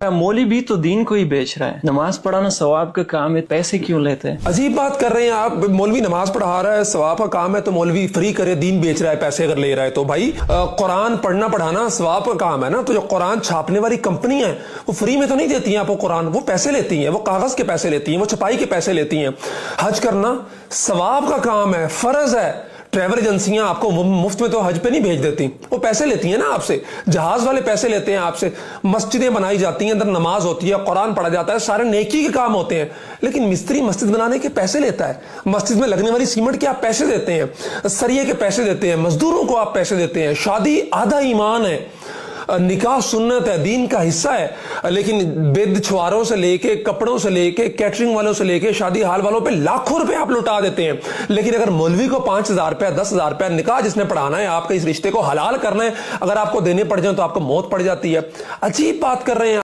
मौलवी भी तो दीन को ही बेच रहा है। नमाज पढ़ाना सवाब का काम है, पैसे क्यों लेते हैं? अजीब बात कर रहे हैं आप। मौलवी नमाज पढ़ा रहा है, सवाब का काम है, तो मौलवी फ्री करे, दीन बेच रहा है पैसे अगर ले रहा है तो। भाई कुरान पढ़ना पढ़ाना सवाब का काम है ना, तो जो कुरान छापने वाली कंपनी है वो फ्री में तो नहीं देती है आपको कुरान, वो पैसे लेती है, वो कागज के पैसे लेती है, वो छपाई के पैसे लेती है। हज करना सवाब का काम है, फर्ज है। ट्रैवल एजेंसियां आपको मुफ्त में तो हज पे नहीं भेज देती, वो पैसे लेती हैं ना आपसे। जहाज वाले पैसे लेते हैं आपसे। मस्जिदें बनाई जाती हैं, अंदर नमाज होती है, कुरान पढ़ा जाता है, सारे नेकी के काम होते हैं। लेकिन मिस्त्री मस्जिद बनाने के पैसे लेता है, मस्जिद में लगने वाली सीमेंट के आप पैसे देते हैं, सरिये के पैसे देते हैं, मजदूरों को आप पैसे देते हैं। शादी आधा ईमान है, निकाह सुन्नत है, दीन का हिस्सा है। लेकिन बेद छुआरों से लेके, कपड़ों से लेके, कैटरिंग वालों से लेके, शादी हाल वालों पे लाखों रुपए आप लुटा देते हैं। लेकिन अगर मौलवी को 5,000 रुपया, 10,000 रुपया, निकाह जिसने पढ़ाना है, आपके इस रिश्ते को हलाल करना है, अगर आपको देने पड़ जाए तो आपको मौत पड़ जाती है। अजीब बात कर रहे हैं।